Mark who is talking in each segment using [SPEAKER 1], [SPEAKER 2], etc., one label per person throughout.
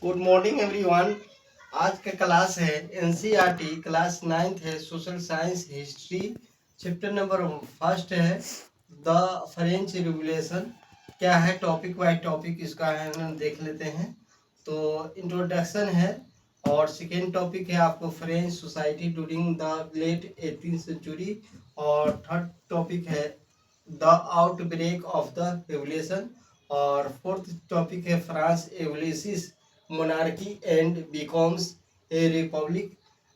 [SPEAKER 1] Good morning everyone. आज का class है एनसीईआरटी क्लास 9th है, social science history, chapter number first है द फ्रेंच रिवोल्यूशन। क्या है टॉपिक वाइज टॉपिक इसका है हम देख लेते हैं। तो इंट्रोडक्शन है और सेकेंड टॉपिक है आपको French society during the late 18th century और थर्ड टॉपिक है the outbreak of the revolution और फोर्थ टॉपिक है France abolishes monarchy and becomes a republic।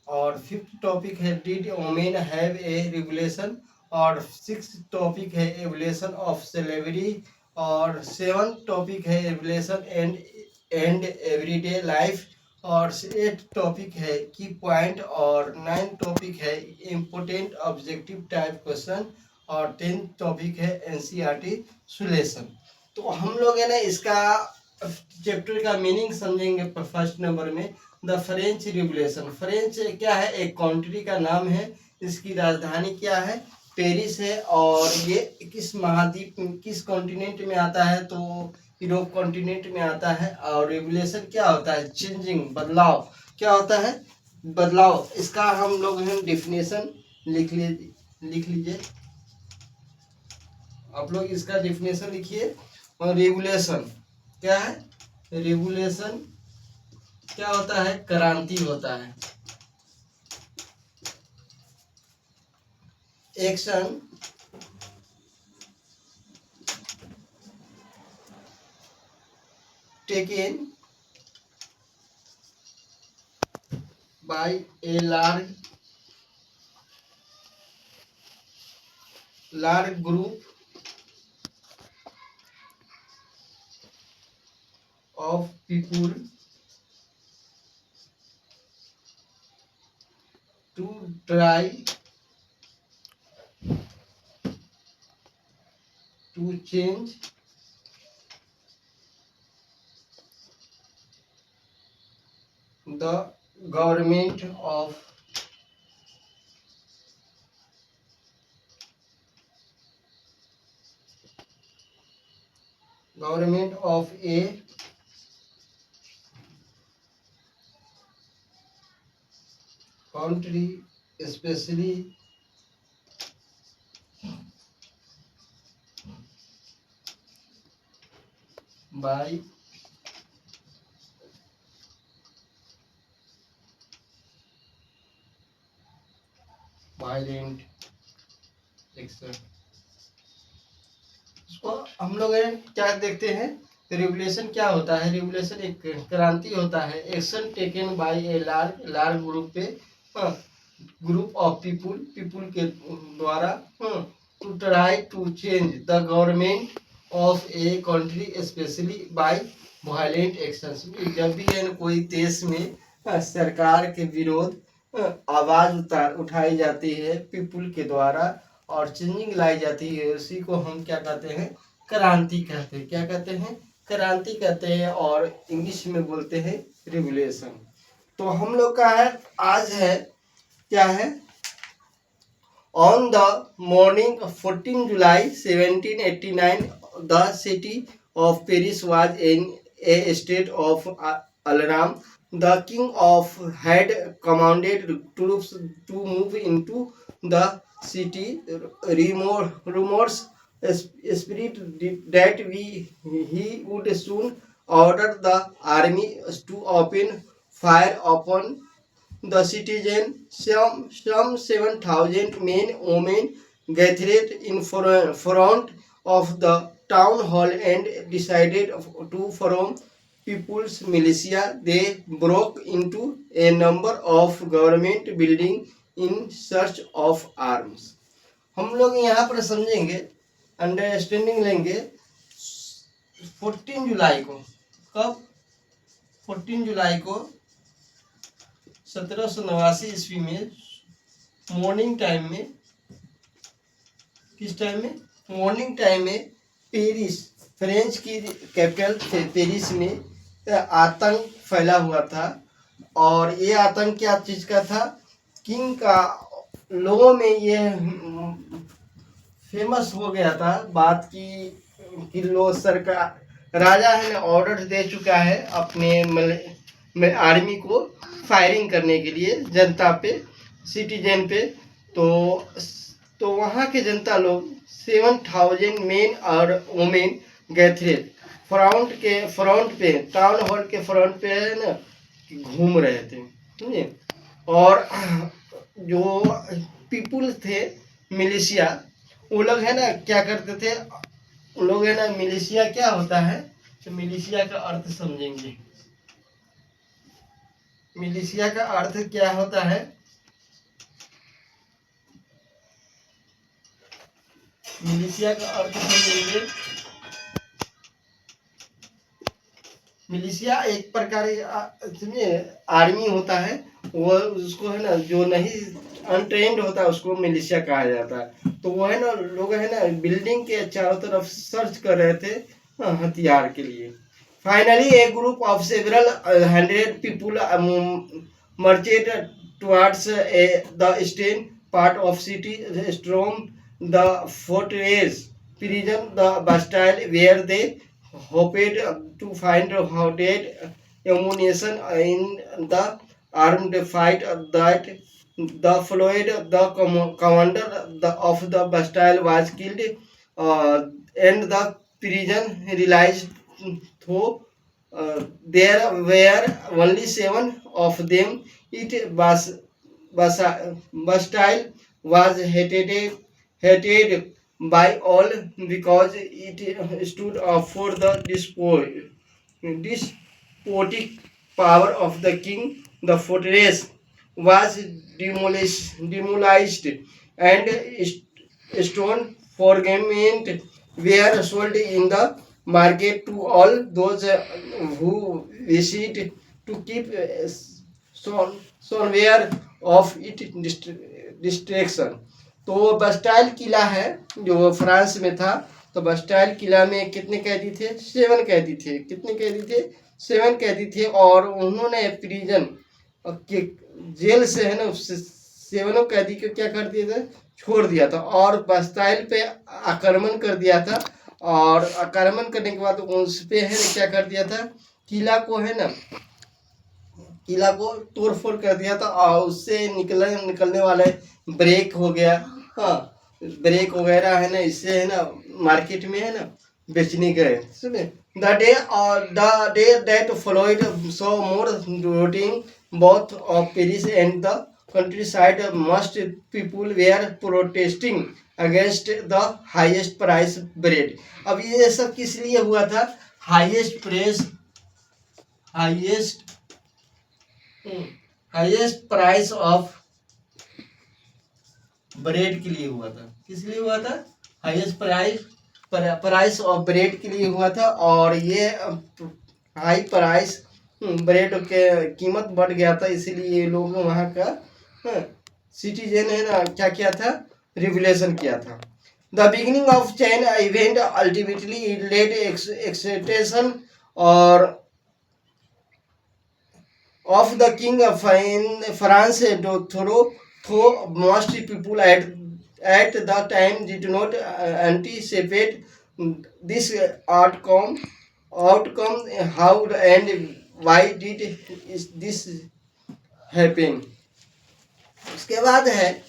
[SPEAKER 1] और फिफ्थ टॉपिक है did women have a revolution और six topic है abolition of slavery और seven topic है एवोल्यूशन एंड एवरीडे लाइफ और eight topic है की पॉइंट और नाइन टॉपिक है इम्पोर्टेंट ऑब्जेक्टिव टाइप क्वेश्चन और 10th टॉपिक है एनसीईआरटी सोल्यूशन। तो हम लोग है ना इसका चैप्टर का मीनिंग समझेंगे। फर्स्ट नंबर में द फ्रेंच रिवोल्यूशन। फ्रेंच क्या है? एक कंट्री का नाम है। इसकी राजधानी क्या है? पेरिस है। और ये किस महाद्वीप किस कॉन्टिनेंट में आता है? तो यूरोप कॉन्टिनेंट में आता है। और रिवोल्यूशन क्या होता है? चेंजिंग, बदलाव। क्या होता है? बदलाव। इसका हम लोग डेफिनेशन लिख लीजिए। आप लोग इसका डेफिनेशन लिखिए। और रिवोल्यूशन क्या है? रिवोल्यूशन क्या होता है? क्रांति होता है। Action taken by a large group of people to try to change the government of a country, especially by violent action। इसको हम लोग क्या देखते हैं? रिवोल्यूशन क्या होता है? रिवोल्यूशन एक क्रांति होता है। Action taken by a large group पे ग्रुप ऑफ पीपुल के द्वारा to try to change the government of a country specially by violent actions. जब भी है कोई देश में सरकार के विरोध आवाज उठाई जाती है पीपुल के द्वारा और चेंजिंग लाई जाती है, उसी को हम क्या कहते हैं? क्रांति कहते हैं। क्या कहते हैं? क्रांति कहते हैं और इंग्लिश में बोलते हैं रिवोल्यूशन। तो हम लोग का है आज है क्या है? On the morning 14 July 1789 the city of Paris was in a state of alarm. The king of had commanded troops to move into the city। Rumors spread that he would soon order the army to open fire upon the citizen. Some 7,000 men women gathered in front of the town hall and decided to form people's militia. They broke into a number of government buildings in search of arms। हम लोग यहाँ पर समझेंगे, understanding लेंगे। 14 जुलाई को, कब? 14 जुलाई को 1789 ईस्वी में मॉर्निंग टाइम में, किस टाइम में? मॉर्निंग टाइम में पेरिस, फ्रेंच की कैपिटल पेरिस में आतंक फैला हुआ था। और ये आतंक क्या चीज का था? किंग का लोगों में ये फेमस हो गया था बात की लोग सरकार राजा है ना ऑर्डर दे चुका है अपने में आर्मी को फायरिंग करने के लिए जनता पे, सिटीजन पे। तो वहाँ के जनता लोग 7,000 मेन और वुमेन गए थे फ्रंट पे, टाउन हॉल के फ्रंट पे है ना, घूम रहे थे, समझे। और जो पीपुल थे, मिलिशिया, वो लोग है ना क्या करते थे, उन लोग है ना, मिलिशिया क्या होता है, तो मिलिशिया का अर्थ समझेंगे। मिलिशिया का अर्थ क्या होता है, मिलिशिया का अर्थ समझेंगे। मिलिशिया एक प्रकार समझे आर्मी होता है, वो उसको है ना, जो नहीं अनट्रेंड होता है उसको मिलिशिया कहा जाता है। तो वो है ना, लोग है ना बिल्डिंग के चारों तरफ सर्च कर रहे थे हथियार के लिए। Finally A group of several 100 people marched towards the eastern part of city, stormed the fortress prison the Bastille, where they hoped to find dead ammunition in the armed fight that the followed. The commander of the Bastille was killed, and the prison realized, though there were only 7 of them, it was Bastille was hated by all because it stood up for the despotic power of the king. The fortress was demolished, and stone fragments were sold in the market to all those who wished to keep somewhere of its destruction. तो बस्टाइल किला है जो France में था। तो बस्टाइल किला में कितने कैदी थे, 7 कैदी थे। कितने कैदी थे, 7 कैदी थे। और उन्होंने प्रिजन के जेल से है ना 7 कैदी को क्या कर दिया था, छोड़ दिया था, और बस्टाइल पे आक्रमण कर दिया था। और आक्रमण करने के बाद उस पे है ना क्या कर दिया था, किला को है ना, किला को तोड़ फोड़ कर दिया था। और उससे निकलने वाले ब्रेक हो गया, हाँ ब्रेक वगैरह है ना, इससे है ना मार्केट में है ना बेचने गए। सुने the day that followed so more rioting both of Paris and the countryside. Most people were protesting against the highest price bread. अब ये सब किस लिए हुआ था, हाईएस्ट प्राइस ऑफ ब्रेड के लिए हुआ था। किस लिए हुआ था, हाईएस्ट प्राइस ऑफ ब्रेड के लिए हुआ था। और ये हाई प्राइस ब्रेड के कीमत बढ़ गया था, इसीलिए लोग वहाँ का सिटीजन है ना क्या किया था, रिवोल्यूशन किया था। The beginning of chain event ultimately lead extension और of the king of France, though most people at the time did not anticipate this outcome. How and why did this happen? उसके बाद है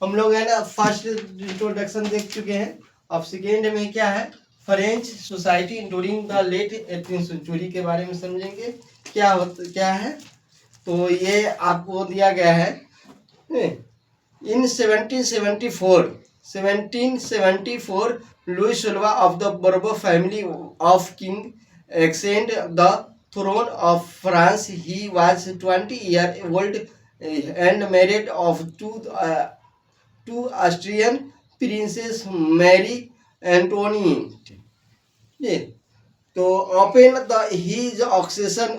[SPEAKER 1] हम लोग है ना फर्स्ट इंट्रोडक्शन देख चुके हैं। अब सेकेंड में क्या है, French society during the late 18th century के बारे में समझेंगे। क्या है, तो ये आपको दिया गया है। इन 1774 लुई सोलवा of the Bourbon family of king ascended the throne of France. He was 20 years old and married of two Austrian princess, Mary Antoinette. तो open his accession,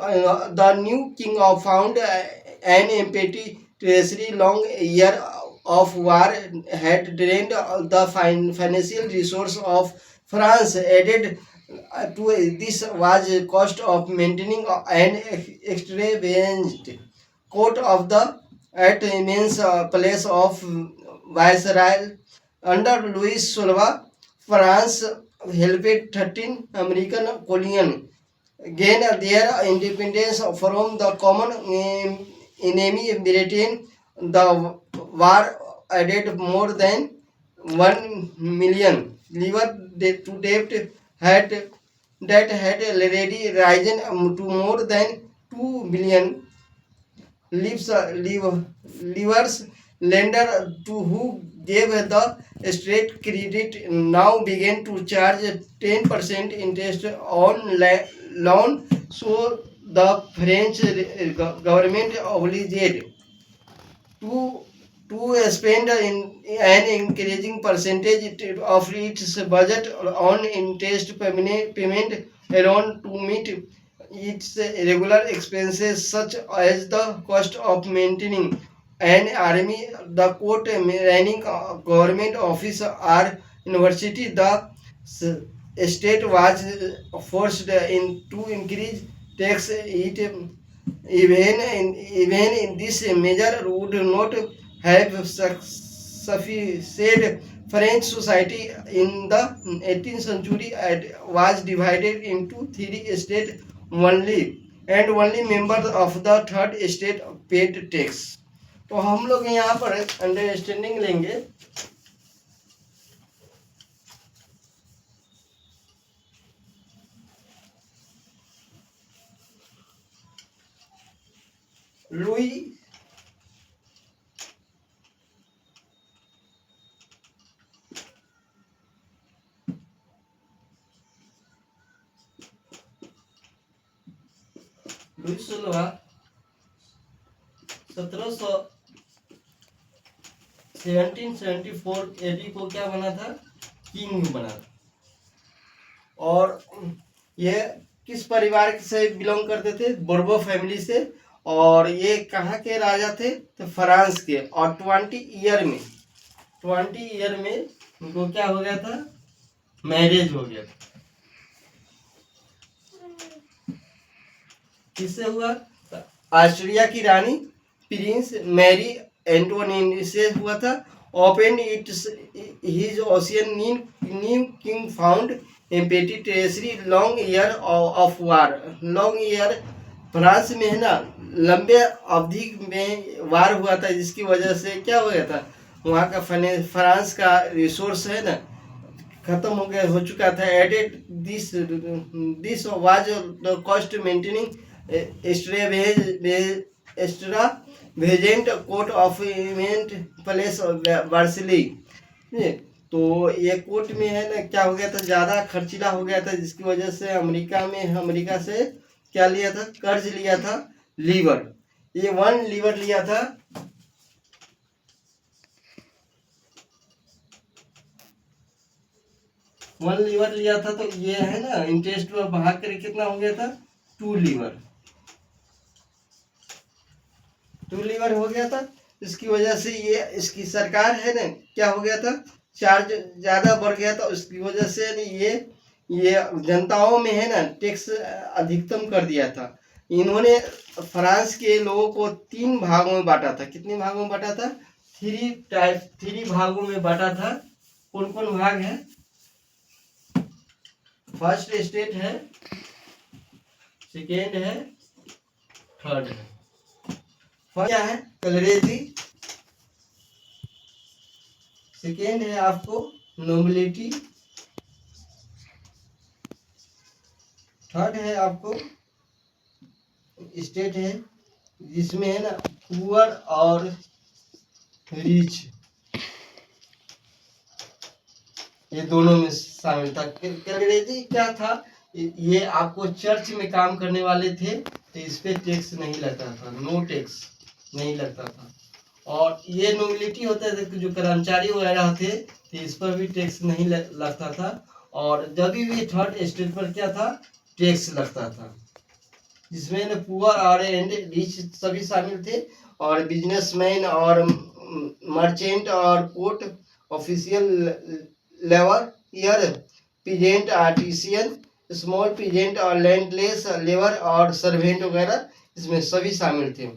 [SPEAKER 1] the new king found an empty treasury. Long year of war had drained the financial resource of France. Added to this was cost of maintaining an extravagant court of the at immense place of Viceroy. Under Louis Solva, France helped 13 American colonies gain their independence from the common enemy Britain. The war added more than 1 million liver to debt had that had already risen to more than 2 billion livers. Lender to who gave the state credit now began to charge 10% interest on loan, so the French government obliged to spend an increasing percentage of its budget on interest payment alone to meet its regular expenses such as the cost of maintaining an army, the court, running government office or university. The state was forced to increase tax. Even in this measure would not have sufficed. French society in the 18th century was divided into three states only, and only members of the third state paid tax. तो हम लोग यहाँ पर understanding लेंगे। Louis सोलवा 1774 AD को क्या बना था, किंग बना था। और ये किस परिवार से बिलोंग करते थे, बोर्बो फैमिली से। और ये कहाँ के राजा थे, तो फ्रांस के। और 20 ईयर में उनको क्या हो गया था, मैरिज हो गया था। किससे हुआ, तो ऑस्ट्रिया की रानी प्रिंस मैरी एंटोनिन से हुआ था। Upon its his accession new king found empty treasury long year of war. Long year France में है ना, लंबे अवधि में वार हुआ था, जिसकी वजह से क्या हो गया था, वहाँ का फ्रांस का रिसोर्स है ना खत्म हो चुका था। Added this was the cost maintaining extravagant court of event place Versailles. तो ये कोर्ट में है ना क्या हो गया था, ज़्यादा खर्चीला हो गया था, जिसकी वजह से अमेरिका से क्या लिया था, कर्ज लिया था, लीवर। ये 1 लीवर लिया था। तो ये है ना इंटरेस्ट पर भाग कर कितना हो गया था, 2 लीवर हो गया था। इसकी वजह से ये इसकी सरकार है ना क्या हो गया था, चार्ज ज़्यादा बढ़ गया था। उसकी वजह से ये जनताओं में है ना टैक्स अधिकतम कर दिया था। इन्होंने फ्रांस के लोगों को 3 भागों में बांटा था। कितने भागों में बांटा था, 3 भागों में बांटा था। कौन कौन भाग है, फर्स्ट स्टेट है, सेकेंड है, थर्ड है। क्या है, कलरेजी। सेकेंड है आपको नोबिलिटी। थर्ड है आपको स्टेट है, जिसमें है ना पुअर और रिच, ये दोनों में शामिल था। कलरेजी क्या था, ये आपको चर्च में काम करने वाले थे, तो इस पे टैक्स नहीं लगता था, नो टैक्स नहीं लगता था। और ये नोबिलिटी होता है, जो कर्मचारी वगैरह थे, तो इस पर भी टैक्स नहीं लगता था। और जब भी थर्ड स्टेट पर क्या था, टैक्स लगता था, जिसमें न पुअर और एंड रिच सभी शामिल थे। और बिजनेसमैन और मर्चेंट और court official labour year peasant artisan small peasant और लैंडलेस लेबर और सर्वेंट वगैरह इसमें सभी शामिल थे।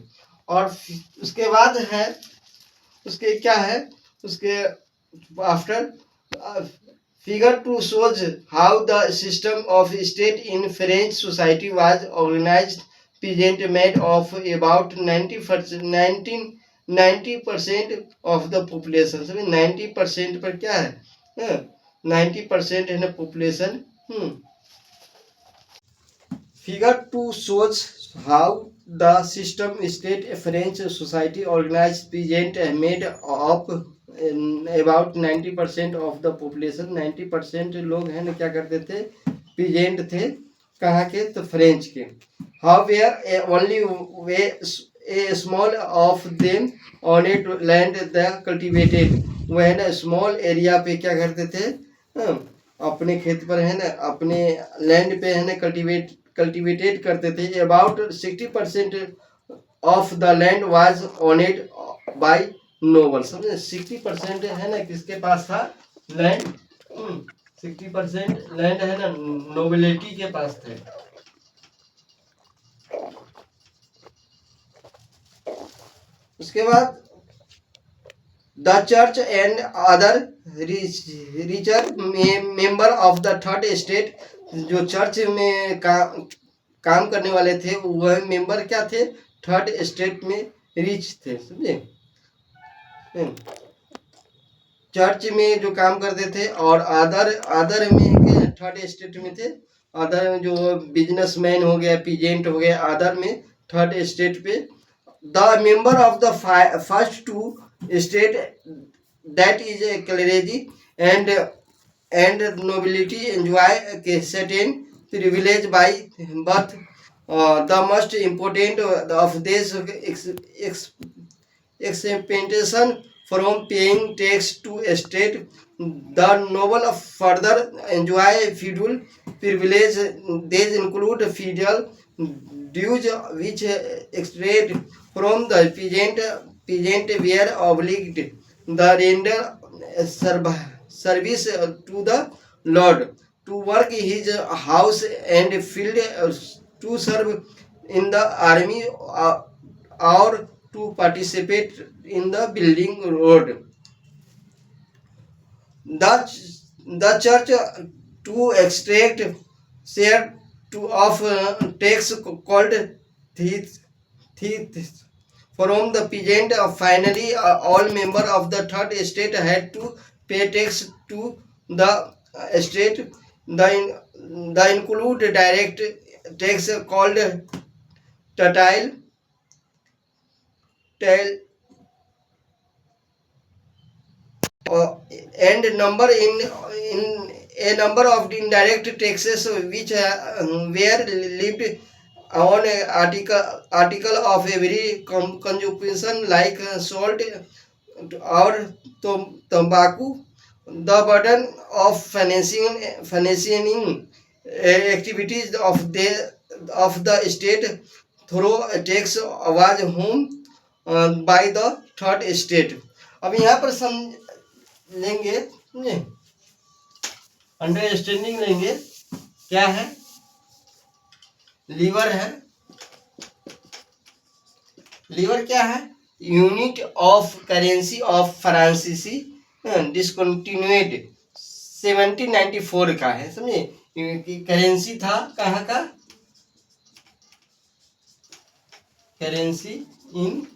[SPEAKER 1] और उसके बाद उसके after Figure 2 shows how the system of state in French society was organized. Peasant made of about 90% of the population. समझे 90% पर क्या है 90% है ना population. Figure 2 shows how the system state French society organized peasant made up about 90% of the population. 90% लोग हैं ना क्या करते थे peasant थे कहाँ के तो फ्रेंच के. However only a small of them on it land the cultivated. वो है ना स्मॉल एरिया पे क्या करते थे अपने खेत पर है ना अपने लैंड पे है ना कल्टिवेटेड करते थे. About 60% of the land was owned by noble. समझे 60% है ना किसके पास था लैंड 60% लैंड है ना नोबिलिटी के पास थे. उसके बाद the church and other richer member of the third state. जो चर्च में काम करने वाले थे वह मेंबर क्या थे थर्ड स्टेट में रिच थे. समझे चर्च में जो काम करते थे और अदर में थर्ड स्टेट में थे. अदर में जो बिजनेसमैन हो गया पीजेंट हो गया अदर में थर्ड स्टेट पे. The member of the first two state that is a clergy and nobility enjoy a certain privilege by birth. The most important of this exemption from paying tax to a state. The noble further enjoy feudal privilege. These include feudal dues which extract from the peasant were obliged the render service to the lord, to work his house and field, to serve in the army or to participate in the building road. The church to extract share to of tax called thieves from the peasant. Finally, all members of the third estate had to pay tax to the estate. The include direct tax called taille and number in a number of indirect taxes which were levied on article of every consumption like salt or tobacco. The burden of financing activities of the state through tax was home by the third state. अब यहाँ पर लेंगे understanding लेंगे. क्या है liver है. Liver क्या है यूनिट ऑफ करेंसी ऑफ फ्रांसीसी डिसकंटिन्यूड 1794 का है. समझे करेंसी था कहाँ का करेंसी इन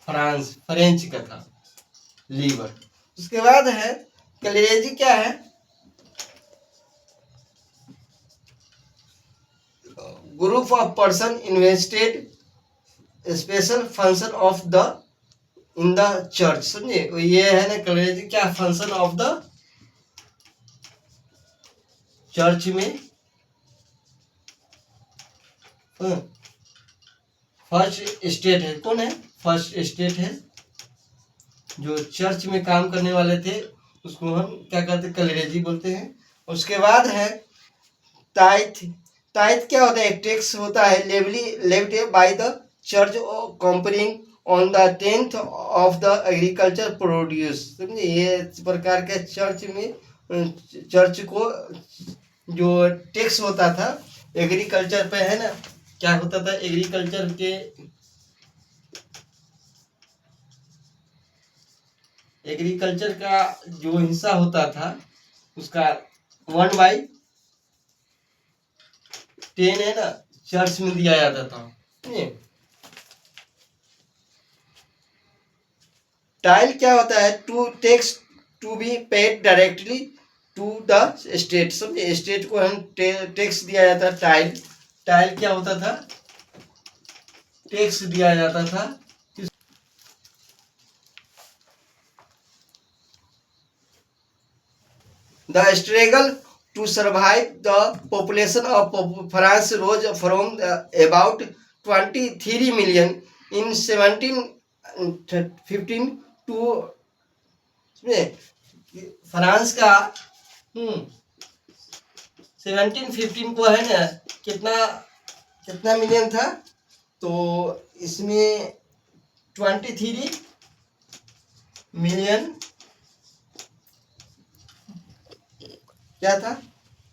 [SPEAKER 1] फ्रांस फ्रेंच का था लीवर. उसके बाद है क्लेरेजी क्या है group of person invested special function of the in the church. समझे ये है ना क्लेरेजी क्या फंक्शन ऑफ द चर्च में फर्स्ट स्टेट है. कौन है फर्स्ट स्टेट है जो चर्च में काम करने वाले थे उसको हम क्या कहते हैं क्लेरेजी बोलते हैं. उसके बाद है टाइथ. टाइथ क्या होता है एक टैक्स होता है levied by the church comprising on the 10th of the agriculture produce. समझे ये प्रकार के चर्च को जो टैक्स होता था एग्रीकल्चर पे है ना क्या होता था एग्रीकल्चर के एग्रीकल्चर का जो हिस्सा होता था उसका 1/10 है ना चर्च में दिया जाता था। टाइल क्या होता है? To tax to be paid directly to the state. समझे, स्टेट को हम टैक्स दिया जाता है। टाइल टाइल क्या होता था? टैक्स दिया जाता था। The struggle to survive the population of France rose from about 23 million in 1715 to France का 1715 को है ना कितना कितना मिलियन था? तो इसमें 23 मिलियन क्या था?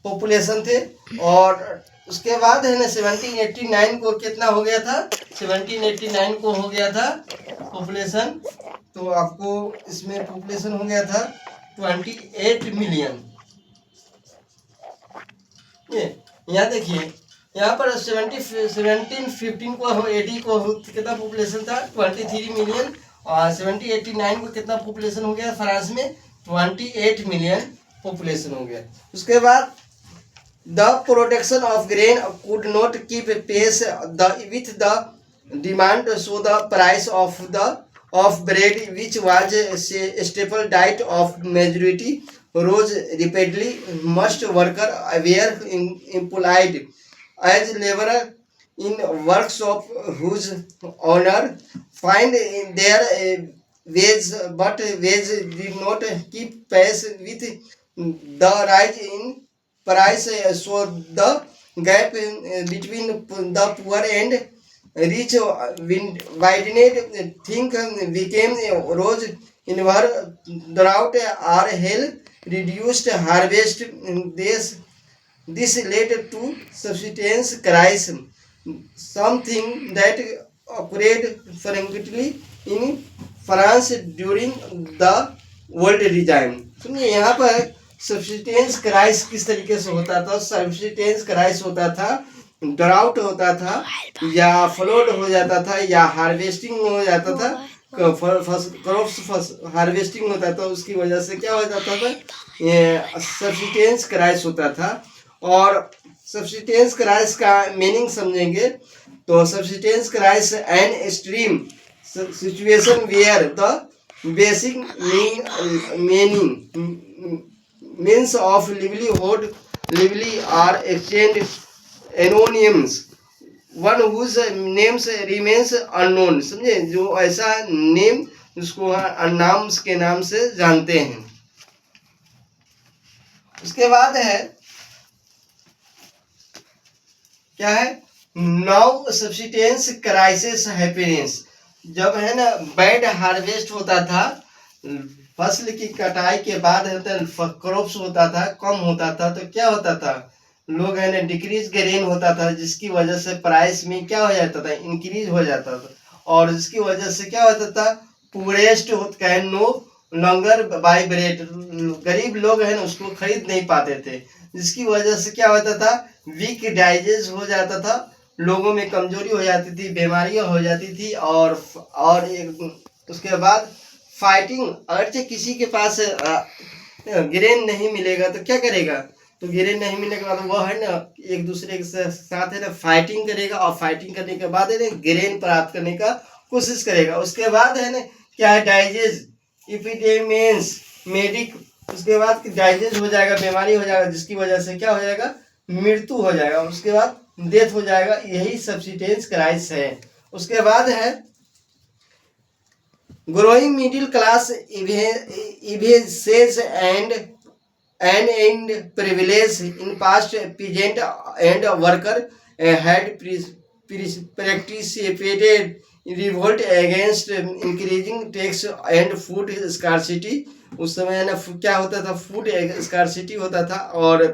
[SPEAKER 1] पॉपुलेशन थे। और उसके बाद है ना 1789 को कितना हो गया था? 1789 को हो गया था पॉपुलेशन। तो आपको इसमें पॉपुलेशन हो गया था 28 मिलियन। ये यहाँ देखिए, यहाँ पर 1715 को एडी को कितना पॉपुलेशन था? 23 मिलियन। और 1789 को कितना पॉपुलेशन हो गया फ्रांस में? 28 मिलियन पॉपुलेशन हो गया। उसके बाद the production of grain could not keep pace with the demand, so the price of bread which was staple diet of majority rose rapidly. Most workers were employed as laborer in workshop whose owner find their wage, but wage did not keep pace with the rise in price. So the gap between the poor and rich widened. Think became rose in war drought or hell reduced harvest. This led to subsistence crisis, something that occurred frequently in France during the world regime. सुनिए, यहाँ पर subsistence Christ किस तरीके से होता था? Subsistence Christ होता था, ड्राउट होता था, या फ्लड हो जाता था, या हार्वेस्टिंग हो जाता था, क्रॉप्स हार्वेस्टिंग होता था। उसकी वजह से क्या हो जाता था? सब्सिस्टेंस क्राइस होता था। और सब्सिस्टेंस क्राइस का मीनिंग समझेंगे तो subsistence crisis an extreme situation where the basic means of livelihood are exchange anonymous one whose names remains unknown. समझे, जो ऐसा नेम जिसको नाम के नाम से जानते हैं। उसके बाद है क्या है? Now subsistence crisis happens. जब है ना बैड हार्वेस्ट होता था, फसल की कटाई के बाद क्रॉप्स होता था, कम होता था, तो क्या होता था? लोग है ना डिक्रीज ग्रेन होता था, जिसकी वजह से प्राइस में क्या हो जाता था? इंक्रीज हो जाता था। और जिसकी वजह से क्या होता था? Poorest can no longer buy bread. गरीब लोग है ना उसको खरीद नहीं पाते थे, जिसकी वजह से क्या होता था? वीक डाइजेस्ट हो जाता था, लोगों में कमजोरी हो जाती थी, बीमारियां हो जाती थी। और उसके बाद फाइटिंग, अगर किसी के पास ग्रेन नहीं मिलेगा तो क्या करेगा? तो ग्रेन नहीं मिलने के बाद वो है ना एक दूसरे के साथ है ना फाइटिंग करेगा, और फाइटिंग करने के बाद है ना ग्रेन प्राप्त करने का कोशिश करेगा। उसके बाद है ना क्या है? Disease epidemics medic. उसके बाद डाइजेस्ट हो जाएगा, बीमारी हो जाएगा, जिसकी वजह से क्या हो जाएगा? मृत्यु हो जाएगा, उसके बाद डेथ हो जाएगा। यही सब्सिस्टेंस क्राइसिस है। उसके बाद है growing middle class envisages and privilege in past peasant and worker had participated in revolt against increasing tax and food scarcity. उस समय ना क्या होता था? फूड स्कार्सिटी होता था, और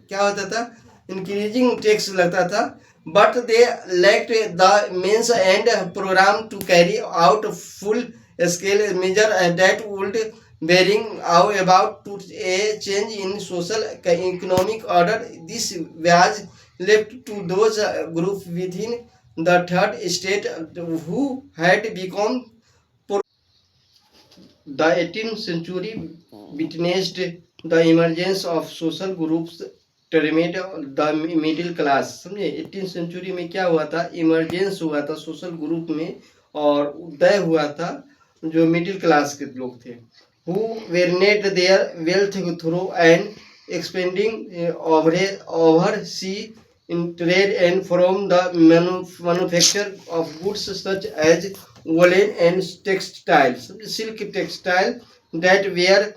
[SPEAKER 1] क्या होता था? इंक्रीजिंग टैक्स लगता था। But they lacked the means and programme to carry out full scale measure that would bearing out about to a change in social economic order. This was left to those groups within the third state who had become. The 18th century witnessed the emergence of social groups termed the middle class. समझे 18th century में क्या हुआ था, emergence हुआ था social group में और उदय हुआ था जो मिडिल क्लास के लोग थे, who were their wealth through an expanding overseas in trade and from the manufacture of goods such as woolen and textiles, silk textile that were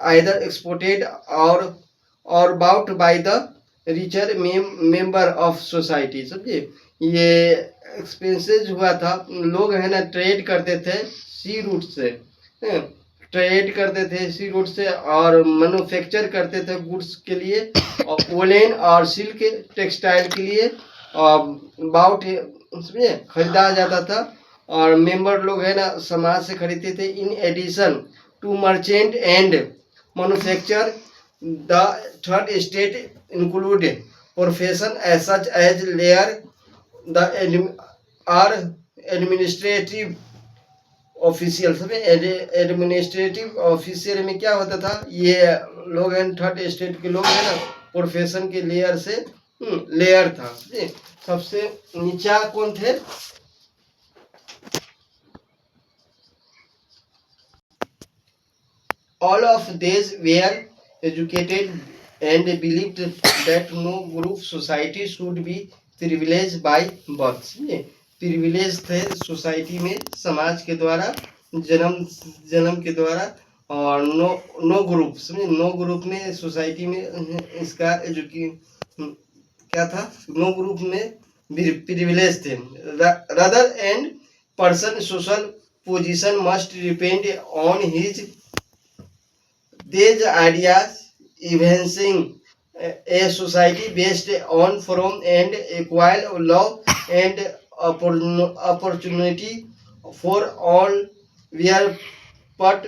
[SPEAKER 1] either exported or bought by the richer member of society. समझे ये expenses हुआ था, लोग है ना trade करते थे सी root से, ट्रेड करते थे सी रूट से और मैन्युफैक्चर करते थे गुड्स के लिए और वोलेन और सिल्क टेक्सटाइल के लिए बाउट समझे खरीदा जाता था और मेंबर लोग है ना समाज से खरीदते थे. In addition to merchant and manufacture the third state include profession as such as lawyer the administrative official. समझे एडमिनिस्ट्रेटिव ऑफिशियल में क्या होता था, ये लोग हैं थर्ड स्टेट के लोग हैं ना प्रोफेशन के लेयर से लेयर था. सबसे नीचा कौन थे, all of these were educated and believed that no group society should be privileged by birth. Privilege थे सोसाइटी में समाज के द्वारा जन्म के द्वारा और नो ग्रुप. समझे नो ग्रुप में सोसाइटी में इसका क्या था, नो ग्रुप में प्रिविलेज थे. Rather and person social position must depend on his these ideas evincing a society based on freedom and equal law and opportunity for all were put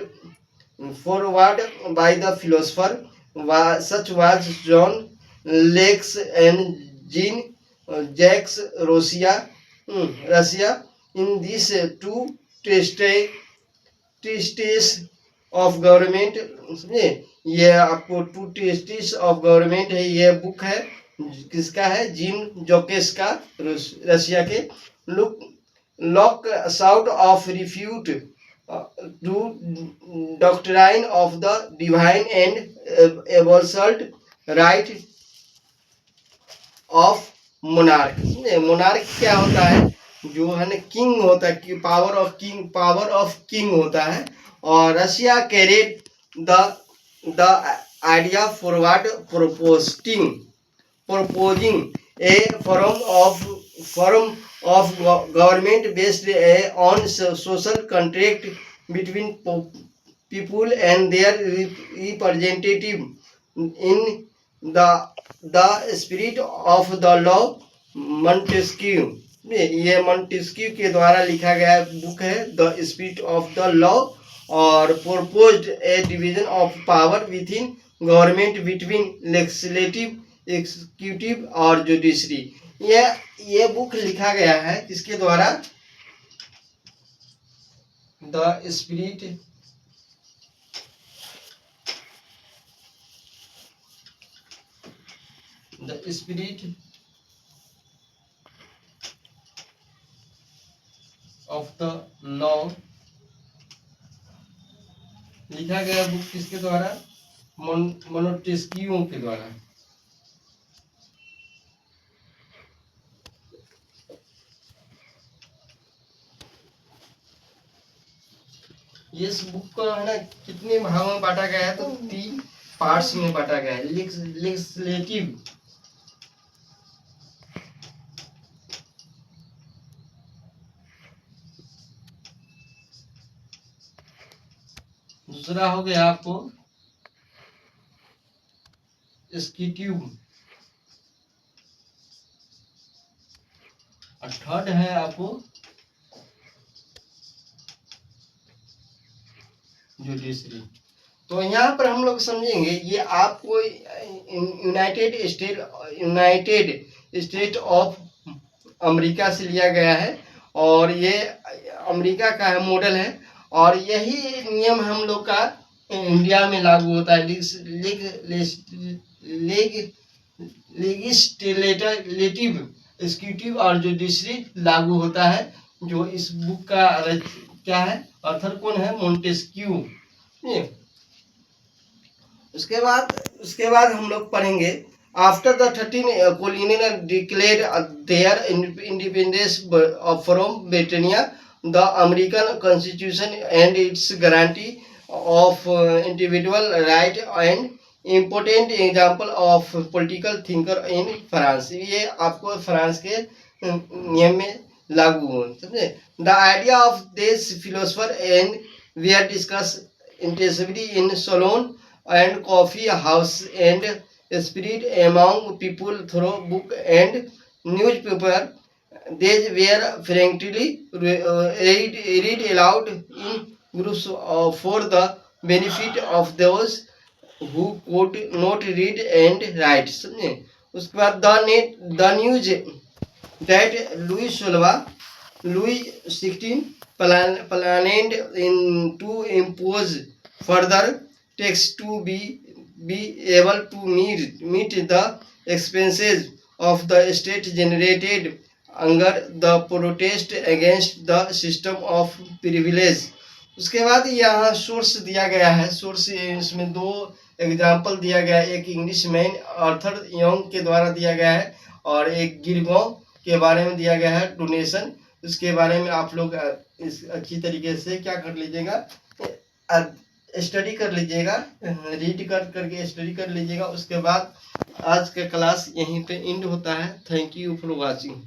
[SPEAKER 1] forward by the philosopher such was John Locke and Jean Jacques Rousseau. In these two treatises of government. समझे ये आपको to testis of government है, ये book है किसका है, gene जोकेस का, Russia के. Look Locke sought of refute to doctrine of the divine and absolute right of monarch. Monarch क्या होता है, जो है ना किंग होता है, पावर ऑफ किंग होता है. और Russia carried the idea forward proposing a form of government based on social contract between people and their representative in the spirit of the law. Montesquieu, ये मॉन्टेस्क्यू के द्वारा लिखा गया बुक है the spirit of the law और proposed a division of power within government between legislative, executive और judiciary. ये book लिखा गया है किसके द्वारा, the spirit of the law लिखा गया बुक किसके द्वारा, मोंटेस्क्यू के द्वारा. इस बुक को है ना कितने भागों में बांटा गया है, तो 3 पार्ट्स में बांटा गया है. लेजिस्लेटिव, दूसरा हो गया आपको एग्जीक्यूटिव और थर्ड है आपको जुडिशरी। तो यहाँ पर हम लोग समझेंगे, ये आपको यूनाइटेड स्टेट ऑफ अमेरिका से लिया गया है और ये अमेरिका का है मॉडल है, और यही नियम हम लोग का इंडिया में लागू होता है। लेजिस्लेटिव, एग्जीक्यूटिव और जुडिशरी लागू होता है। जो इस बुक का क्या है, ऑथर कौन है, मोंटेस्क्यू। उसके बाद हम लोग पढ़ेंगे, after the 13 colonial declared their independence from Britannia, the American Constitution and its guarantee of individual right and important example of political thinker in France। ये आपको फ्रांस के नियम में लागू हो, समझे। The idea of this philosopher and we are discuss intensively in salon and coffee house and spread among people through book and newspaper. They were frankly read aloud in groups for the benefit of those who could not read and write, समझे। उसके बाद the news that Louis XVI planned to impose further tax to be able to meet the expenses of the state generated under the protest against the system of privilege। उसके बाद यहाँ source दिया गया है, source इसमें 2 example दिया गया है, एक इंग्लिश मैन आर्थर यंग के द्वारा दिया गया है और एक गिरगांव के बारे में दिया गया है, डोनेशन। उसके बारे में आप लोग इस अच्छी तरीके से क्या कर लीजिएगा, स्टडी कर लीजिएगा, रीड करके स्टडी कर लीजिएगा। उसके बाद आज का क्लास यहीं पे एंड होता है। Thank you for watching.